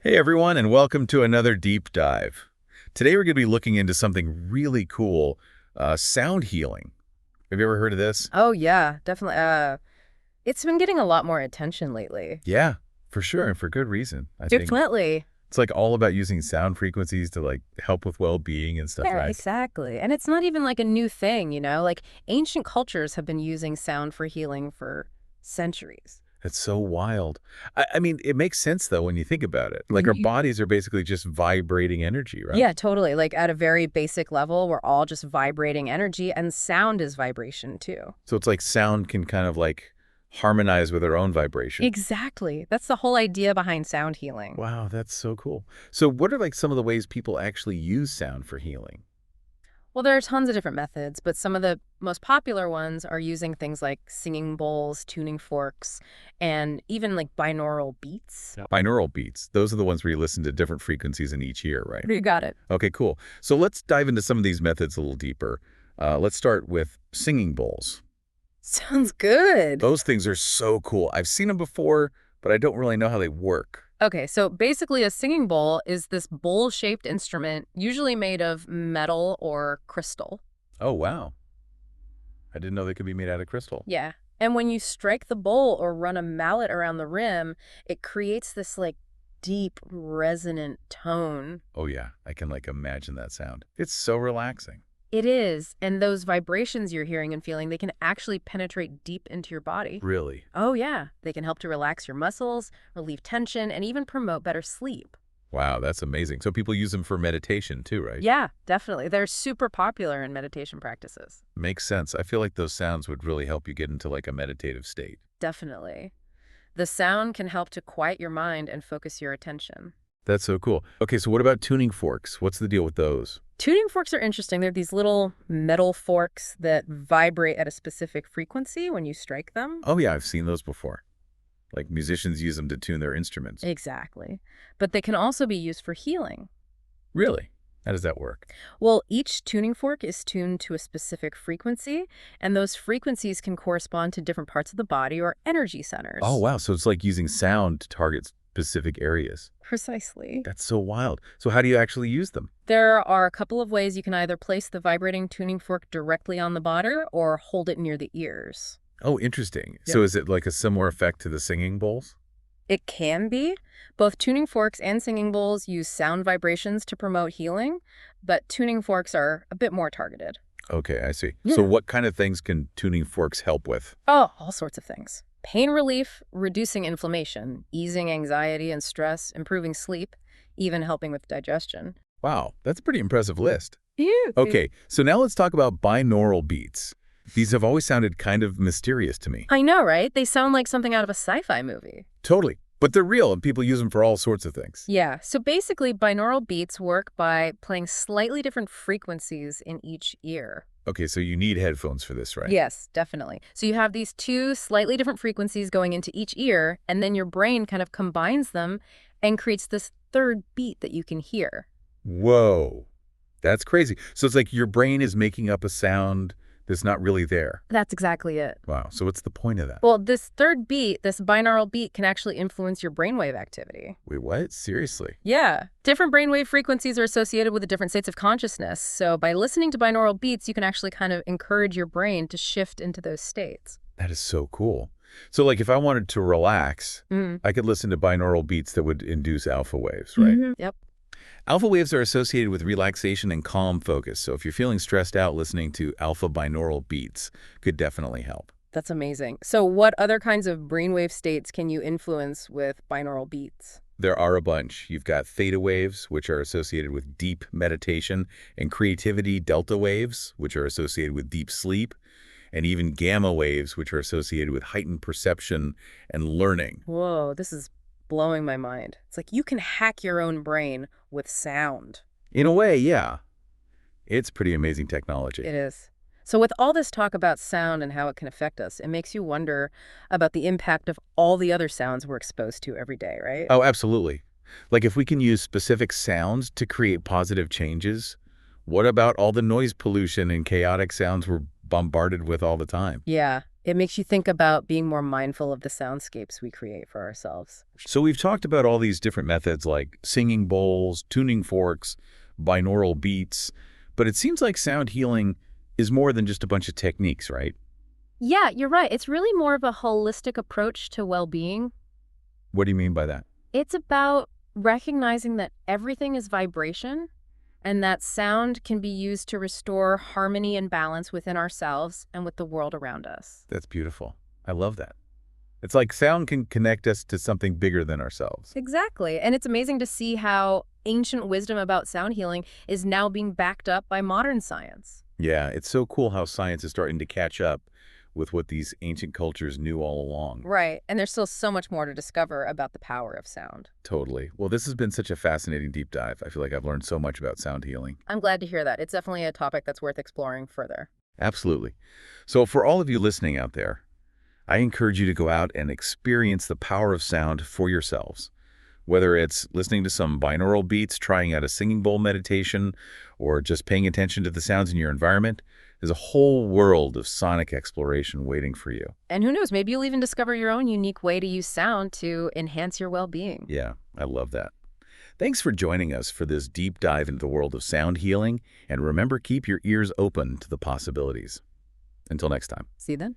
Hey everyone, and welcome to another deep dive. Today we're going to be looking into something really cool, sound healing. Have you ever heard of this? Oh yeah, definitely. It's been getting a lot more attention lately. Yeah, for sure, and for good reason. I think Definitely. it's like all about using sound frequencies to like help with well-being and stuff, Yeah, right? exactly. And it's not even like a new thing, Like ancient cultures have been using sound for healing for centuries. It's so wild. I mean, it makes sense though when you think about it. Like our You- bodies are basically just vibrating energy, right? Yeah, totally. Like at a very basic level, we're all just vibrating energy, and sound is vibration too. So it's like sound can kind of like harmonize with our own vibration. Exactly. That's the whole idea behind sound healing. Wow, that's so cool. So what are like some of the ways people actually use sound for healing? Well, there are tons of different methods, but some of the most popular ones are using things like singing bowls, tuning forks, and even like binaural beats. Yeah. Binaural beats, those are the ones where you listen to different frequencies in each ear, right? You got it. Okay, cool. So let's dive into some of these methods a little deeper. Let's start with singing bowls. Sounds good. Those things are so cool. I've seen them before, but I don't really know how they work. Okay, so basically a singing bowl is this bowl-shaped instrument, usually made of metal or crystal. Oh, wow. I didn't know they could be made out of crystal. Yeah. And when you strike the bowl or run a mallet around the rim, it creates this like deep resonant tone. Oh, yeah. I can like imagine that sound. It's so relaxing. It is, and those vibrations you're hearing and feeling, they can actually penetrate deep into your body. Really? Oh yeah, they can help to relax your muscles, relieve tension, and even promote better sleep. Wow, that's amazing. So people use them for meditation too, right? Yeah, definitely. They're super popular in meditation practices. Makes sense. I feel like those sounds would really help you get into like a meditative state. Definitely. The sound can help to quiet your mind and focus your attention. That's so cool. Okay, so what about tuning forks? What's the deal with those? Tuning forks are interesting. They're these little metal forks that vibrate at a specific frequency when you strike them. Oh yeah, I've seen those before. Like musicians use them to tune their instruments. Exactly. But they can also be used for healing. Really? How does that work? Well, each tuning fork is tuned to a specific frequency, and those frequencies can correspond to different parts of the body or energy Oh centers. wow, so it's like using sound to target specific areas. Precisely. That's so wild. So how do you actually use them? There are a couple of ways you can either place the vibrating tuning fork directly on the body or hold it near the ears. Oh, interesting. Yeah. So is it like a similar effect to the singing bowls? It can be. Both tuning forks and singing bowls use sound vibrations to promote healing, but tuning forks are a bit more targeted. Okay, I see. So Yeah. what kind of things can tuning forks help with? Oh, all sorts of things. Pain relief, reducing inflammation, easing anxiety and stress, improving sleep, even helping with digestion. Wow, that's a pretty impressive list. Yeah. Okay, so now let's talk about binaural beats. These have always sounded kind of mysterious to me. I know, right? They sound like something out of a sci-fi movie. Totally. But they're real and people use them for all sorts of things. Yeah, so basically binaural beats work by playing slightly different frequencies in each ear. Okay, so you need headphones for this, right? Yes, definitely. So you have these two slightly different frequencies going into each ear, and then your brain kind of combines them and creates this third beat that you can hear. Whoa, that's crazy. So it's like your brain is making up a sound that's not really there. That's exactly it. Wow, so what's the point of that? Well, this third beat, this binaural beat, can actually influence your brainwave activity. Wait, what? Seriously? Yeah. Different brainwave frequencies are associated with the different states of consciousness. So by listening to binaural beats, you can actually kind of encourage your brain to shift into those states. That is so cool. So like if I wanted to relax, Mm. I could listen to binaural beats that would induce alpha waves, right? Yep. Alpha waves are associated with relaxation and calm focus. So if you're feeling stressed out, listening to alpha binaural beats could definitely help. That's amazing. So what other kinds of brainwave states can you influence with binaural beats? There are a bunch. You've got theta waves, which are associated with deep meditation, and creativity delta waves, which are associated with deep sleep, and even gamma waves, which are associated with heightened perception and learning. Whoa, this is blowing my mind. It's like you can hack your own brain with sound. In a way, yeah. It's pretty amazing technology. It is. So with all this talk about sound and how it can affect us, it makes you wonder about the impact of all the other sounds we're exposed to every day, right? Oh, absolutely. Like if we can use specific sounds to create positive changes, what about all the noise pollution and chaotic sounds we're bombarded with all the time? Yeah, It makes you think about being more mindful of the soundscapes we create for ourselves. So we've talked about all these different methods like singing bowls, tuning forks, binaural beats, but it seems like sound healing is more than just a bunch of techniques, right? Yeah, you're right. It's really more of a holistic approach to well-being. What do you mean by that? It's about recognizing that everything is vibration and that sound can be used to restore harmony and balance within ourselves and with the world around us. That's beautiful. I love that. It's like sound can connect us to something bigger than ourselves. Exactly. And it's amazing to see how ancient wisdom about sound healing is now being backed up by modern science. Yeah, it's so cool how science is starting to catch up with what these ancient cultures knew all along. Right. And there's still so much more to discover about the power of sound. Totally. Well, this has been such a fascinating deep dive. I feel like I've learned so much about sound healing. I'm glad to hear that. It's definitely a topic that's worth exploring further. Absolutely. So for all of you listening out there, I encourage you to go out and experience the power of sound for yourselves. Whether it's listening to some binaural beats, trying out a singing bowl meditation, or just paying attention to the sounds in your environment, there's a whole world of sonic exploration waiting for you. And who knows, maybe you'll even discover your own unique way to use sound to enhance your well-being. Yeah, I love that. Thanks for joining us for this deep dive into the world of sound healing, and remember, keep your ears open to the possibilities. Until next time. See you then.